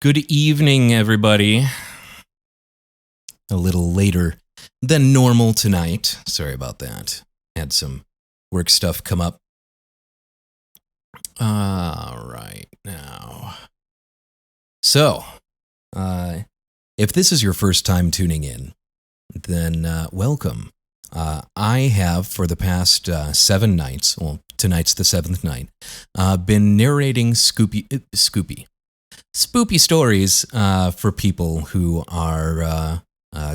Good evening, everybody. A little later than normal tonight. Sorry about that. Had some work stuff come up. All right, now. So, if this is your first time tuning in, then welcome. I have, for the past 7 nights, well, tonight's the 7th night, been narrating spoopy stories for people who are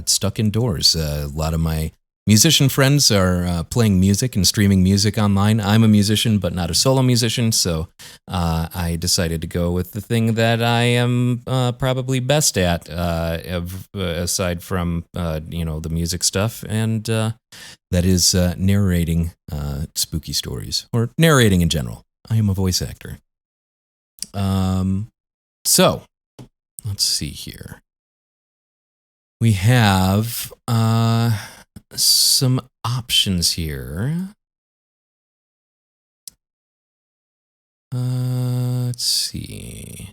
stuck indoors. A lot of my musician friends are playing music and streaming music online. I'm a musician, but not a solo musician, so I decided to go with the thing that I am probably best at, aside from the music stuff, and that is narrating spooky stories, or narrating in general. I am a voice actor. So, let's see here. We have some options here. Let's see.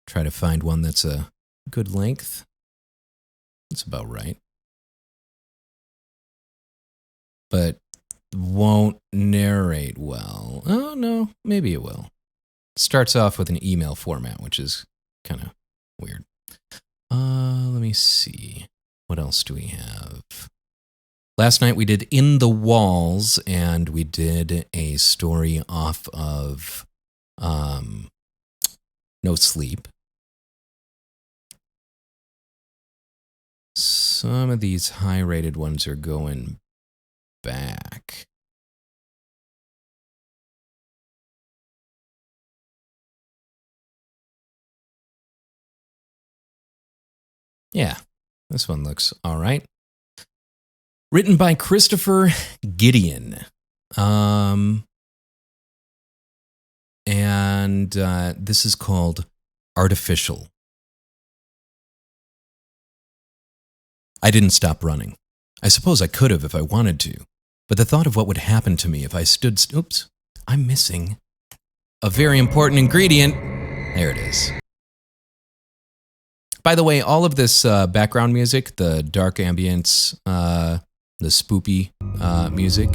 Try to find one that's a good length. That's about right. But won't narrate well. Oh, no, maybe it will. Starts off with an email format, which is kind of weird. Let me see. What else do we have? Last night we did In the Walls, and we did a story off of No Sleep. Some of these high-rated ones are going back. Yeah, this one looks all right. Written by Christopher Gideon. And this is called Artificial. I didn't stop running. I suppose I could have if I wanted to, but the thought of what would happen to me if I stood... Oops, I'm missing a very important ingredient. There it is. By the way, all of this background music, the dark ambience, the spoopy music,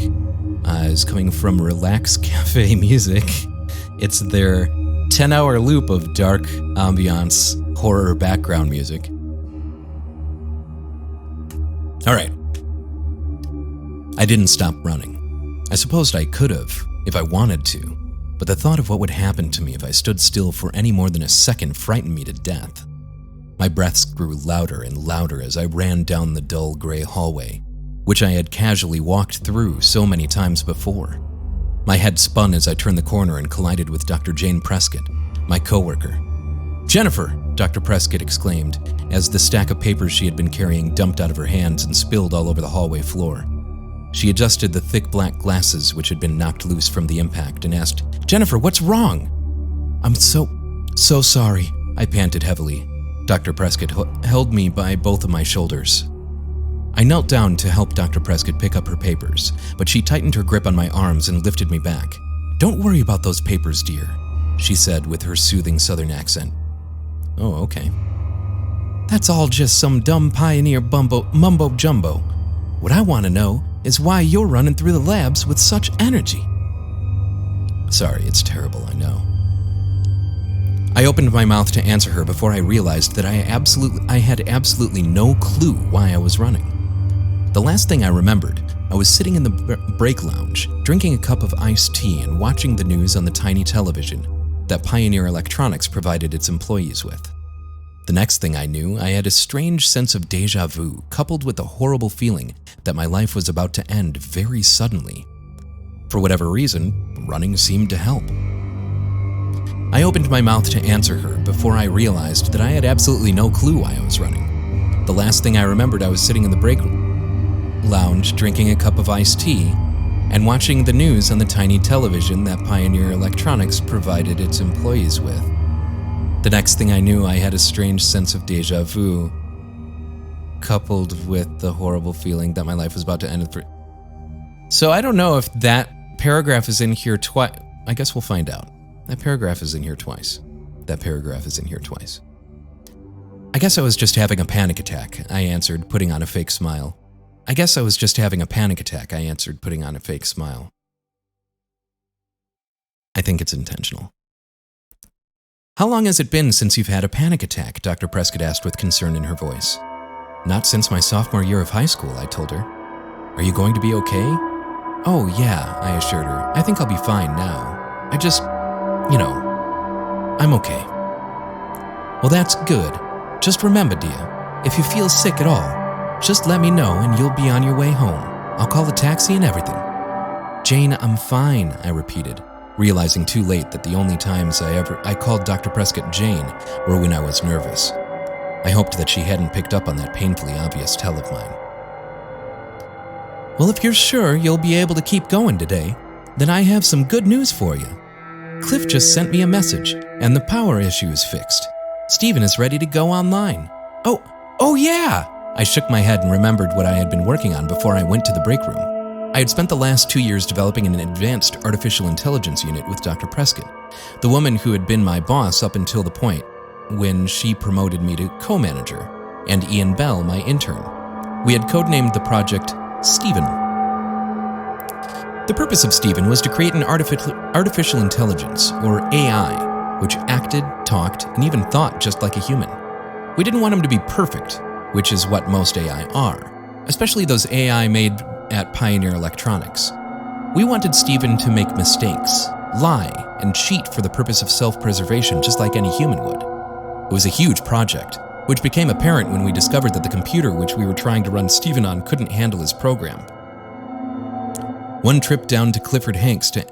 is coming from Relax Cafe Music. It's their 10-hour loop of dark ambiance horror background music. All right. I didn't stop running. I supposed I could have, if I wanted to, but the thought of what would happen to me if I stood still for any more than a second frightened me to death. My breaths grew louder and louder as I ran down the dull gray hallway, which I had casually walked through so many times before. My head spun as I turned the corner and collided with Dr. Jane Prescott, my coworker. "Jennifer!" Dr. Prescott exclaimed as the stack of papers she had been carrying dumped out of her hands and spilled all over the hallway floor. She adjusted the thick black glasses which had been knocked loose from the impact and asked, "Jennifer, what's wrong?" "I'm so sorry," I panted heavily. Dr. Prescott held me by both of my shoulders. I knelt down to help Dr. Prescott pick up her papers, but she tightened her grip on my arms and lifted me back. "Don't worry about those papers, dear," she said with her soothing southern accent. "Oh, okay." "That's all just some dumb pioneer mumbo-jumbo. What I want to know is why you're running through the labs with such energy." "Sorry, it's terrible, I know." I opened my mouth to answer her before I realized that I had absolutely no clue why I was running. The last thing I remembered, I was sitting in the break lounge, drinking a cup of iced tea and watching the news on the tiny television that Pioneer Electronics provided its employees with. The next thing I knew, I had a strange sense of déjà vu, coupled with the horrible feeling that my life was about to end very suddenly. For whatever reason, running seemed to help. I opened my mouth to answer her before I realized that I had absolutely no clue why I was running. The last thing I remembered, I was sitting in the break lounge drinking a cup of iced tea and watching the news on the tiny television that Pioneer Electronics provided its employees with. The next thing I knew, I had a strange sense of déjà vu, coupled with the horrible feeling that my life was about to end. So I don't know if that paragraph is in here twice. I guess we'll find out. That paragraph is in here twice. That paragraph is in here twice. I guess I was just having a panic attack, I answered, putting on a fake smile. I think it's intentional. How long has it been since you've had a panic attack? Dr. Prescott asked with concern in her voice. Not since my sophomore year of high school, I told her. Are you going to be okay? Oh, yeah, I assured her. I think I'll be fine now. I'm okay. Well, that's good. Just remember, dear, if you feel sick at all, just let me know and you'll be on your way home. I'll call a taxi and everything. Jane, I'm fine, I repeated, realizing too late that the only times I called Dr. Prescott Jane were when I was nervous. I hoped that she hadn't picked up on that painfully obvious tell of mine. Well, if you're sure you'll be able to keep going today, then I have some good news for you. Cliff just sent me a message, and the power issue is fixed. Stephen is ready to go online. Oh yeah! I shook my head and remembered what I had been working on before I went to the break room. I had spent the last 2 years developing an advanced artificial intelligence unit with Dr. Prescott, the woman who had been my boss up until the point when she promoted me to co-manager, and Ian Bell, my intern. We had codenamed the project Stephen. The purpose of Stephen was to create an artificial intelligence, or AI, which acted, talked, and even thought just like a human. We didn't want him to be perfect, which is what most AI are, especially those AI made at Pioneer Electronics. We wanted Stephen to make mistakes, lie, and cheat for the purpose of self-preservation just like any human would. It was a huge project, which became apparent when we discovered that the computer which we were trying to run Stephen on couldn't handle his program. One trip down to Clifford Hanks to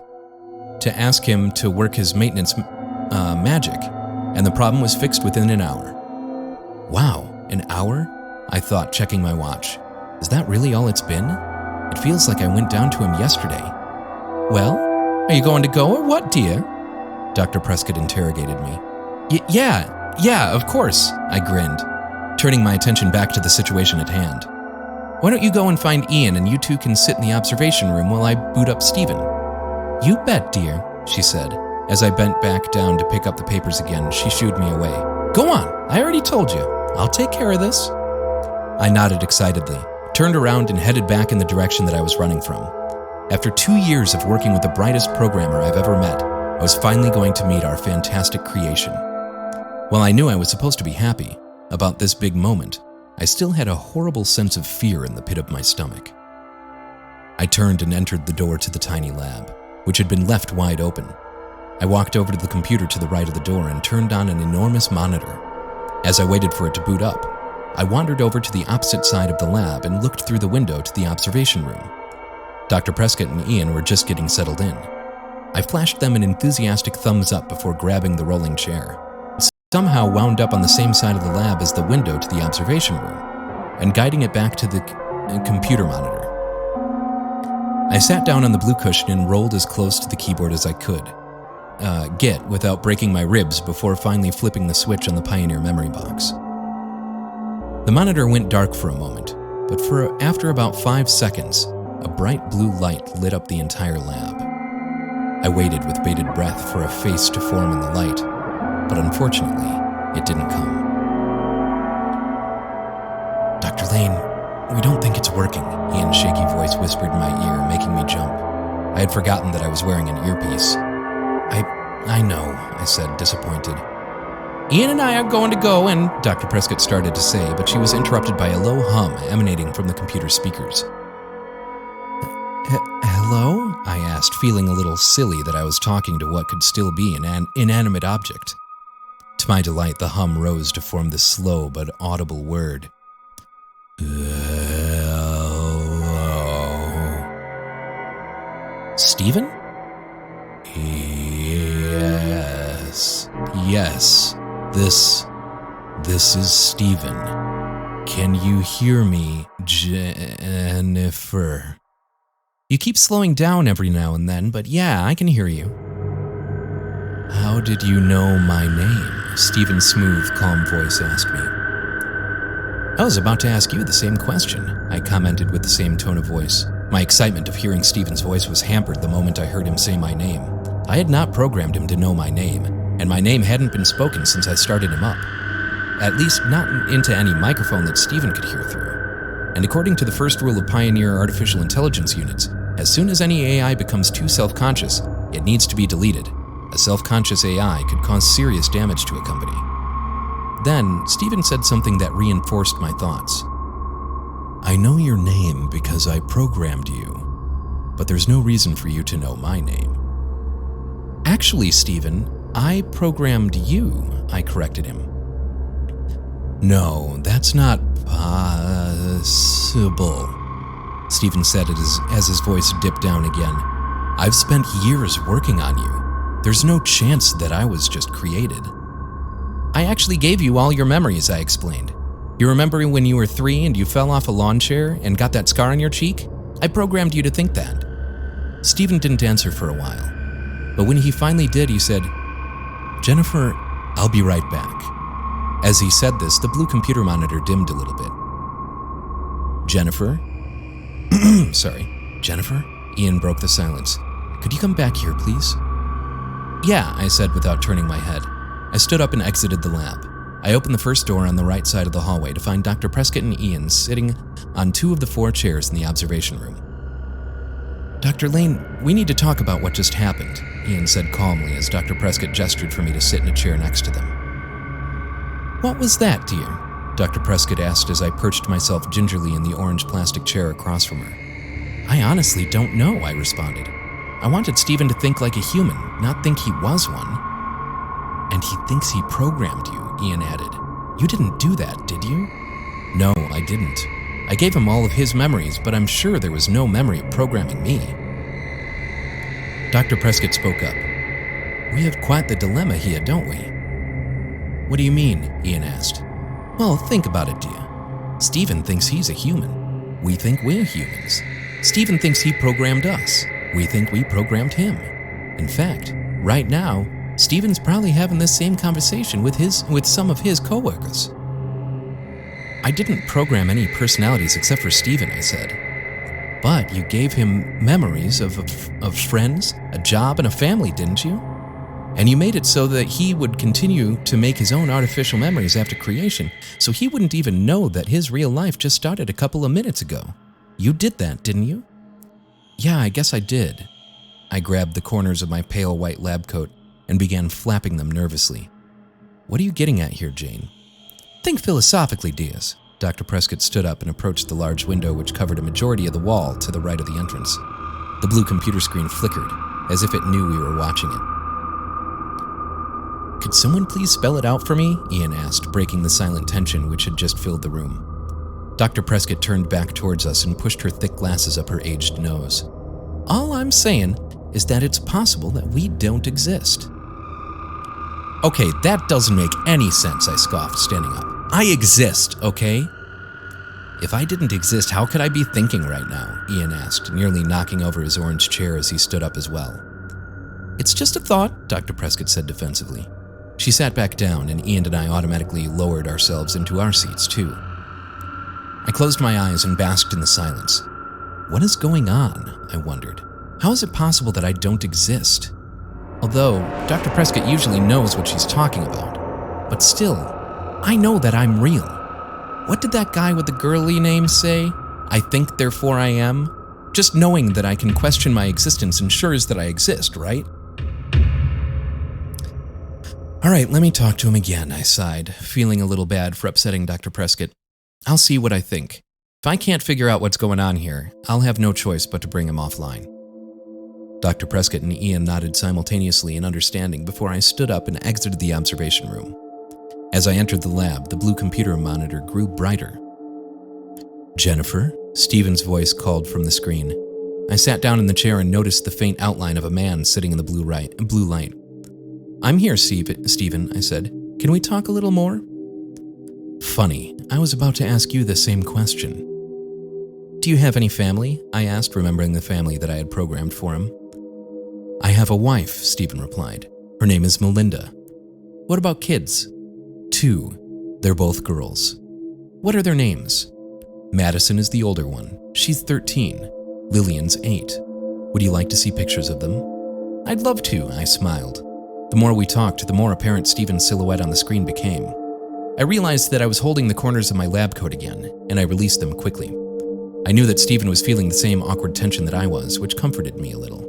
ask him to work his maintenance magic, and the problem was fixed within an hour. Wow, an hour? I thought, checking my watch. Is that really all it's been? It feels like I went down to him yesterday. Well, are you going to go or what, dear? Dr. Prescott interrogated me. Yeah, of course, I grinned, turning my attention back to the situation at hand. Why don't you go and find Ian and you two can sit in the observation room while I boot up Stephen? You bet, dear, she said. As I bent back down to pick up the papers again, she shooed me away. Go on, I already told you. I'll take care of this. I nodded excitedly, turned around and headed back in the direction that I was running from. After 2 years of working with the brightest programmer I've ever met, I was finally going to meet our fantastic creation. While I knew I was supposed to be happy about this big moment, I still had a horrible sense of fear in the pit of my stomach. I turned and entered the door to the tiny lab, which had been left wide open. I walked over to the computer to the right of the door and turned on an enormous monitor. As I waited for it to boot up, I wandered over to the opposite side of the lab and looked through the window to the observation room. Dr. Prescott and Ian were just getting settled in. I flashed them an enthusiastic thumbs up before grabbing the rolling chair. Somehow wound up on the same side of the lab as the window to the observation room, and guiding it back to the computer monitor. I sat down on the blue cushion and rolled as close to the keyboard as I could get without breaking my ribs before finally flipping the switch on the Pioneer memory box. The monitor went dark for a moment, but after about 5 seconds, a bright blue light lit up the entire lab. I waited with bated breath for a face to form in the light, but unfortunately, it didn't come. Dr. Lane, we don't think it's working, Ian's shaky voice whispered in my ear, making me jump. I had forgotten that I was wearing an earpiece. I know, I said, disappointed. Ian and I are going to go and Dr. Prescott started to say, but she was interrupted by a low hum emanating from the computer speakers. Hello? I asked, feeling a little silly that I was talking to what could still be an inanimate object. To my delight, the hum rose to form the slow but audible word. Hello? Stephen? Yes. This is Stephen. Can you hear me, Jennifer? You keep slowing down every now and then, but yeah, I can hear you. How did you know my name? Stephen's smooth, calm voice asked me. I was about to ask you the same question, I commented with the same tone of voice. My excitement of hearing Stephen's voice was hampered the moment I heard him say my name. I had not programmed him to know my name, and my name hadn't been spoken since I started him up. at least not into any microphone that Stephen could hear through. And according to the first rule of Pioneer artificial intelligence units, as soon as any AI becomes too self-conscious, it needs to be deleted. A self-conscious AI could cause serious damage to a company. Then, Stephen said something that reinforced my thoughts. I know your name because I programmed you, but there's no reason for you to know my name. Actually, Stephen, I programmed you, I corrected him. No, that's not possible, Stephen said it as his voice dipped down again. I've spent years working on you. There's no chance that I was just created. I actually gave you all your memories, I explained. You remember when you were 3 and you fell off a lawn chair and got that scar on your cheek? I programmed you to think that. Stephen didn't answer for a while, but when he finally did, he said, Jennifer, I'll be right back. As he said this, the blue computer monitor dimmed a little bit. Jennifer? Sorry, Jennifer? Ian broke the silence. Could you come back here, please? Yeah, I said without turning my head. I stood up and exited the lab. I opened the first door on the right side of the hallway to find Dr. Prescott and Ian sitting on 2 of the 4 chairs in the observation room. Dr. Lane, we need to talk about what just happened, Ian said calmly as Dr. Prescott gestured for me to sit in a chair next to them. What was that, dear? Dr. Prescott asked as I perched myself gingerly in the orange plastic chair across from her. I honestly don't know, I responded. I wanted Stephen to think like a human, not think he was one. And he thinks he programmed you, Ian added. You didn't do that, did you? No, I didn't. I gave him all of his memories, but I'm sure there was no memory of programming me. Dr. Prescott spoke up. We have quite the dilemma here, don't we? What do you mean? Ian asked. Well, think about it, dear. Stephen thinks he's a human. We think we're humans. Stephen thinks he programmed us. We think we programmed him. In fact, right now, Stephen's probably having this same conversation with some of his coworkers. I didn't program any personalities except for Stephen, I said. But you gave him memories of friends, a job, and a family, didn't you? And you made it so that he would continue to make his own artificial memories after creation, so he wouldn't even know that his real life just started a couple of minutes ago. You did that, didn't you? Yeah, I guess I did. I grabbed the corners of my pale white lab coat and began flapping them nervously. What are you getting at here, Jane? Think philosophically, Diaz. Dr. Prescott stood up and approached the large window which covered a majority of the wall to the right of the entrance. The blue computer screen flickered, as if it knew we were watching it. Could someone please spell it out for me? Ian asked, breaking the silent tension which had just filled the room. Dr. Prescott turned back towards us and pushed her thick glasses up her aged nose. All I'm saying is that it's possible that we don't exist. Okay, that doesn't make any sense, I scoffed, standing up. I exist, okay? If I didn't exist, how could I be thinking right now? Ian asked, nearly knocking over his orange chair as he stood up as well. It's just a thought, Dr. Prescott said defensively. She sat back down, and Ian and I automatically lowered ourselves into our seats, too. I closed my eyes and basked in the silence. What is going on? I wondered. How is it possible that I don't exist? Although, Dr. Prescott usually knows what she's talking about. But still, I know that I'm real. What did that guy with the girly name say? I think, therefore I am? Just knowing that I can question my existence ensures that I exist, right? All right, let me talk to him again, I sighed, feeling a little bad for upsetting Dr. Prescott. I'll see what I think. If I can't figure out what's going on here, I'll have no choice but to bring him offline. Dr. Prescott and Ian nodded simultaneously in understanding before I stood up and exited the observation room. As I entered the lab, the blue computer monitor grew brighter. Jennifer? Stephen's voice called from the screen. I sat down in the chair and noticed the faint outline of a man sitting in the blue light. I'm here, Stephen, I said. Can we talk a little more? Funny, I was about to ask you the same question. Do you have any family? I asked, remembering the family that I had programmed for him. I have a wife, Stephen replied. Her name is Melinda. What about kids? 2. They're both girls. What are their names? Madison is the older one. She's 13. Lillian's 8. Would you like to see pictures of them? I'd love to, I smiled. The more we talked, the more apparent Stephen's silhouette on the screen became. I realized that I was holding the corners of my lab coat again, and I released them quickly. I knew that Stephen was feeling the same awkward tension that I was, which comforted me a little.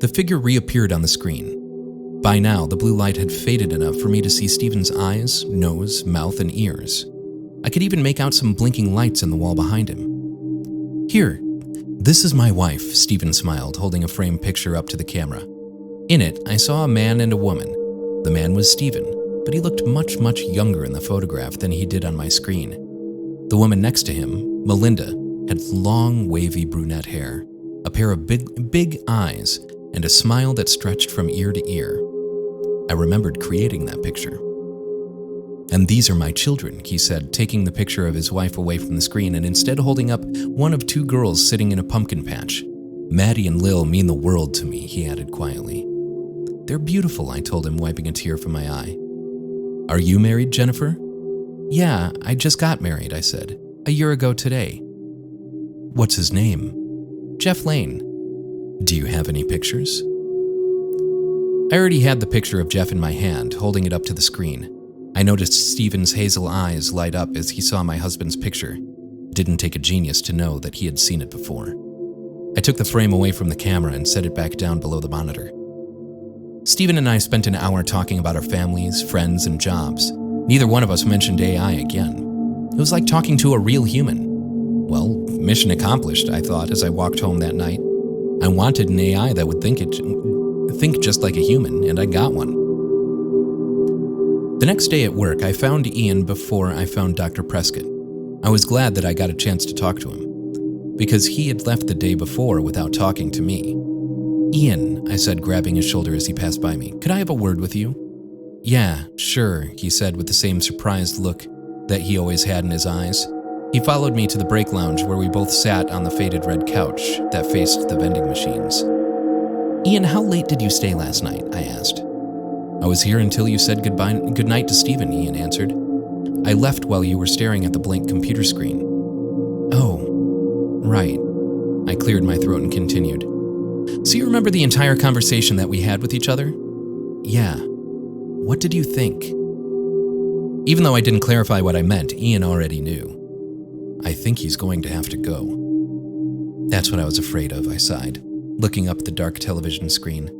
The figure reappeared on the screen. By now, the blue light had faded enough for me to see Stephen's eyes, nose, mouth, and ears. I could even make out some blinking lights in the wall behind him. "Here, this is my wife," Stephen smiled, holding a framed picture up to the camera. In it, I saw a man and a woman. The man was Stephen, but he looked much, much younger in the photograph than he did on my screen. The woman next to him, Melinda, had long, wavy brunette hair, a pair of big eyes, and a smile that stretched from ear to ear. I remembered creating that picture. "And these are my children," he said, taking the picture of his wife away from the screen and instead holding up one of two girls sitting in a pumpkin patch. "Maddie and Lil mean the world to me," he added quietly. "They're beautiful," I told him, wiping a tear from my eye. "Are you married, Jennifer?" "Yeah, I just got married," I said. "A year ago today." "What's his name?" "Jeff Lane." "Do you have any pictures?" I already had the picture of Jeff in my hand, holding it up to the screen. I noticed Stephen's hazel eyes light up as he saw my husband's picture. It didn't take a genius to know that he had seen it before. I took the frame away from the camera and set it back down below the monitor. Stephen and I spent an hour talking about our families, friends, and jobs. Neither one of us mentioned AI again. It was like talking to a real human. Well, mission accomplished, I thought as I walked home that night. I wanted an AI that would think just like a human, and I got one. The next day at work, I found Ian before I found Dr. Prescott. I was glad that I got a chance to talk to him, because he had left the day before without talking to me. "Ian," I said, grabbing his shoulder as he passed by me, "could I have a word with you?" "Yeah, sure," he said with the same surprised look that he always had in his eyes. He followed me to the break lounge where we both sat on the faded red couch that faced the vending machines. "Ian, how late did you stay last night?" I asked. "I was here until you said goodnight to Stephen," Ian answered. "I left while you were staring at the blank computer screen." "Oh, right." I cleared my throat and continued. "So you remember the entire conversation that we had with each other?" "Yeah. What did you think?" Even though I didn't clarify what I meant, Ian already knew. "I think he's going to have to go." "That's what I was afraid of," I sighed, looking up at the dark television screen.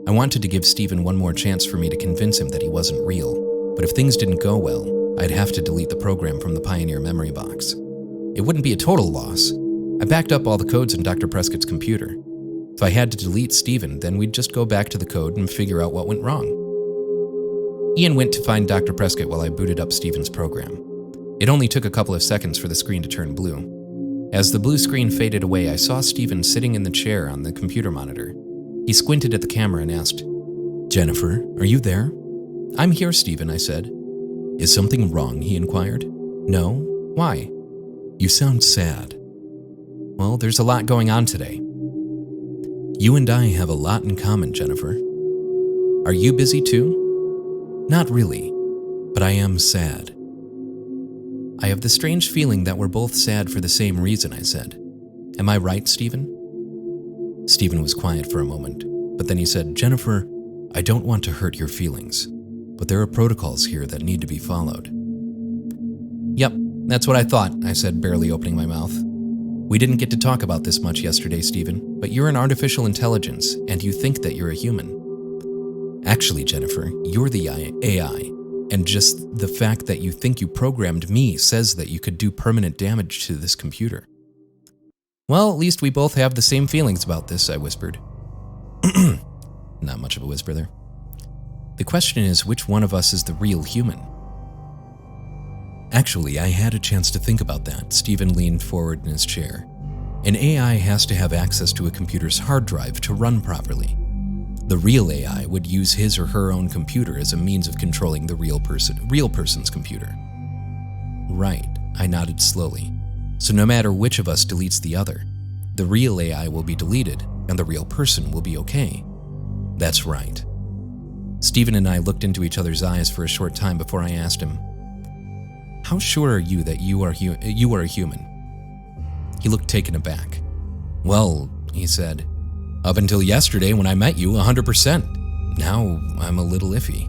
I wanted to give Stephen one more chance for me to convince him that he wasn't real, but if things didn't go well, I'd have to delete the program from the Pioneer memory box. It wouldn't be a total loss. I backed up all the codes in Dr. Prescott's computer. If I had to delete Stephen, then we'd just go back to the code and figure out what went wrong. Ian went to find Dr. Prescott while I booted up Stephen's program. It only took a couple of seconds for the screen to turn blue. As the blue screen faded away, I saw Stephen sitting in the chair on the computer monitor. He squinted at the camera and asked, "Jennifer, are you there?" "I'm here, Stephen," I said. "Is something wrong?" he inquired. "No. Why?" "You sound sad." "Well, there's a lot going on today." "You and I have a lot in common, Jennifer." "Are you busy too?" "Not really, but I am sad." "I have the strange feeling that we're both sad for the same reason," I said. "Am I right, Stephen?" Stephen was quiet for a moment, but then he said, "Jennifer, I don't want to hurt your feelings, but there are protocols here that need to be followed." "Yep, that's what I thought," I said, barely opening my mouth. "We didn't get to talk about this much yesterday, Stephen, but you're an artificial intelligence, and you think that you're a human." "Actually, Jennifer, you're the AI, and just the fact that you think you programmed me says that you could do permanent damage to this computer." "Well, at least we both have the same feelings about this," I whispered. Not much of a whisper there. "The question is, which one of us is the real human?" "Actually, I had a chance to think about that." Stephen leaned forward in his chair. "An AI has to have access to a computer's hard drive to run properly. The real AI would use his or her own computer as a means of controlling the real person's computer." "Right," I nodded slowly. "So no matter which of us deletes the other, the real AI will be deleted and the real person will be okay." "That's right." Stephen and I looked into each other's eyes for a short time before I asked him, "How sure are you that you are a human?" He looked taken aback. "Well," he said, "up until yesterday when I met you, 100%. Now I'm a little iffy."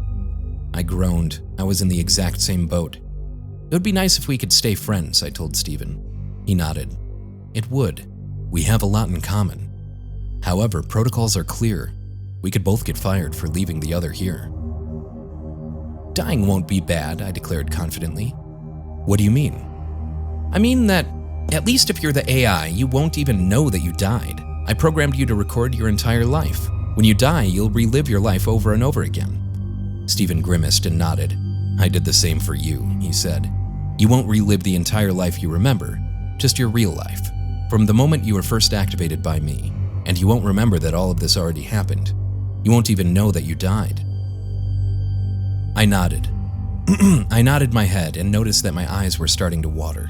I groaned. I was in the exact same boat. It would be nice if we could stay friends, I told Stephen. He nodded. It would. We have a lot in common. However, protocols are clear. We could both get fired for leaving the other here. Dying won't be bad, I declared confidently. What do you mean? I mean that, at least if you're the AI, you won't even know that you died. I programmed you to record your entire life. When you die, you'll relive your life over and over again. Stephen grimaced and nodded. I did the same for you, he said. You won't relive the entire life you remember, just your real life, from the moment you were first activated by me, and you won't remember that all of this already happened. You won't even know that you died. I nodded. I nodded my head and noticed that my eyes were starting to water.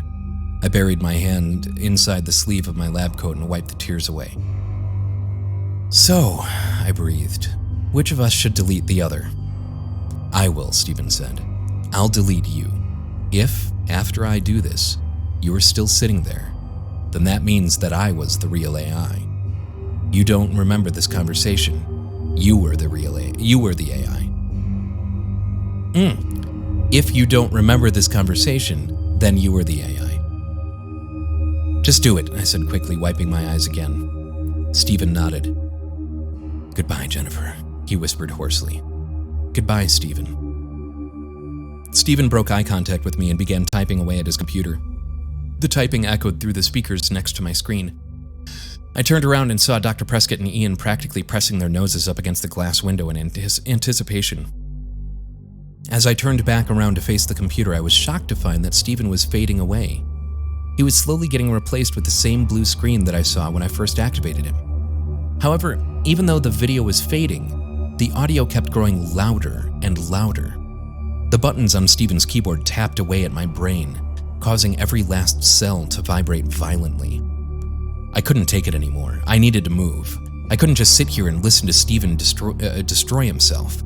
I buried my hand inside the sleeve of my lab coat and wiped the tears away. So, I breathed, which of us should delete the other? I will, Stephen said. I'll delete you. If, after I do this, you are still sitting there, then that means that I was the real AI. You don't remember this conversation. You were the real AI. You were the AI. If you don't remember this conversation, then you were the AI. Just do it, I said quickly, wiping my eyes again. Stephen nodded. Goodbye, Jennifer, he whispered hoarsely. Goodbye, Stephen. Stephen broke eye contact with me and began typing away at his computer. The typing echoed through the speakers next to my screen. I turned around and saw Dr. Prescott and Ian practically pressing their noses up against the glass window in anticipation. As I turned back around to face the computer, I was shocked to find that Stephen was fading away. He was slowly getting replaced with the same blue screen that I saw when I first activated him. However, even though the video was fading, the audio kept growing louder and louder. The buttons on Stephen's keyboard tapped away at my brain, causing every last cell to vibrate violently. I couldn't take it anymore. I needed to move. I couldn't just sit here and listen to Stephen destroy himself.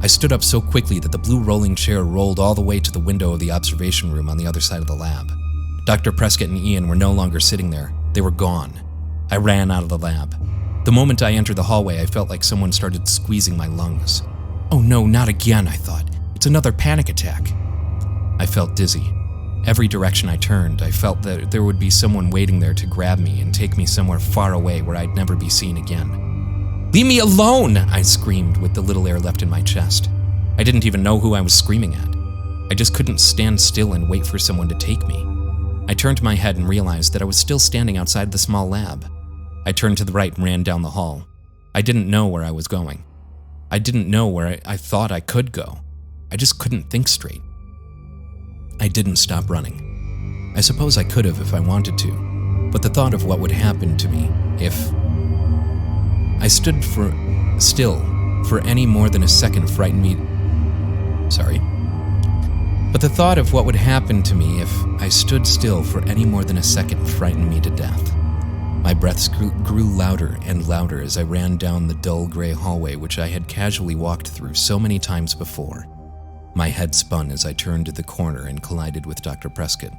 I stood up so quickly that the blue rolling chair rolled all the way to the window of the observation room on the other side of the lab. Dr. Prescott and Ian were no longer sitting there. They were gone. I ran out of the lab. The moment I entered the hallway, I felt like someone started squeezing my lungs. Oh no, not again, I thought. It's another panic attack. I felt dizzy. Every direction I turned, I felt that there would be someone waiting there to grab me and take me somewhere far away where I'd never be seen again. Leave me alone, I screamed with the little air left in my chest. I didn't even know who I was screaming at. I just couldn't stand still and wait for someone to take me. I turned my head and realized that I was still standing outside the small lab. I turned to the right and ran down the hall. I didn't know where I was going. I didn't know where I thought I could go. I just couldn't think straight. I didn't stop running. I suppose I could have if I wanted to, but the thought of what would happen to me if... I stood still for any more than a second frightened me... Sorry. But the thought of what would happen to me if I stood still for any more than a second frightened me to death. My breaths grew louder and louder as I ran down the dull gray hallway which I had casually walked through so many times before. My head spun as I turned to the corner and collided with Dr. Prescott.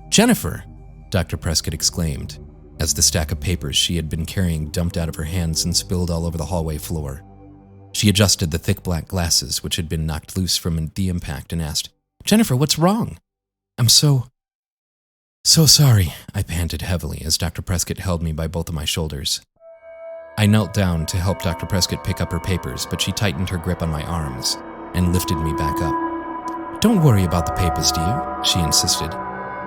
Jennifer! Dr. Prescott exclaimed, as the stack of papers she had been carrying dumped out of her hands and spilled all over the hallway floor. She adjusted the thick black glasses which had been knocked loose from the impact and asked, Jennifer, what's wrong? I'm so sorry, I panted heavily as Dr. Prescott held me by both of my shoulders. I knelt down to help Dr. Prescott pick up her papers, but she tightened her grip on my arms and lifted me back up. Don't worry about the papers, dear, she insisted.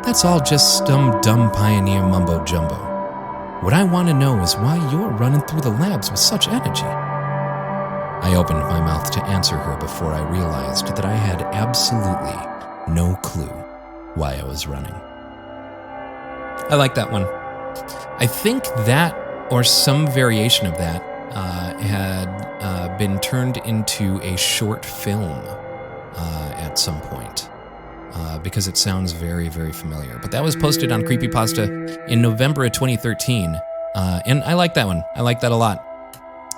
That's all just some dumb pioneer mumbo-jumbo. What I want to know is why you're running through the labs with such energy. I opened my mouth to answer her before I realized that I had absolutely no clue why I was running. I like that one. I think that, or some variation of that, had been turned into a short film at some point, because it sounds very, very familiar. But that was posted on Creepypasta in November of 2013, and I like that one. I like that a lot.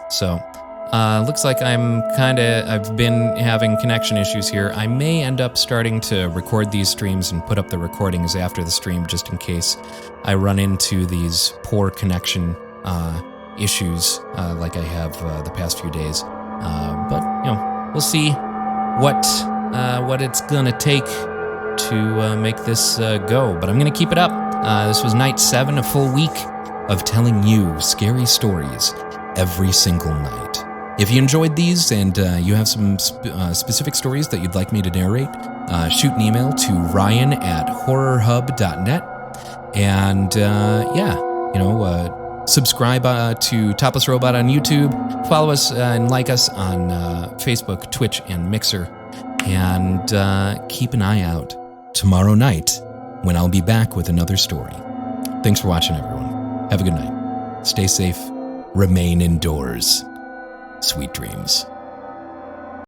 So, looks like I've been having connection issues here. I may end up starting to record these streams and put up the recordings after the stream just in case I run into these poor connection issues like I have the past few days. But, we'll see what it's gonna take to make this go, but I'm gonna keep it up. This was night 7, a full week of telling you scary stories every single night. If you enjoyed these and you have some specific stories that you'd like me to narrate, shoot an email to ryan@horrorhub.net. And subscribe to Topless Robot on YouTube. Follow us and like us on Facebook, Twitch, and Mixer. And keep an eye out tomorrow night when I'll be back with another story. Thanks for watching, everyone. Have a good night. Stay safe. Remain indoors. Sweet dreams.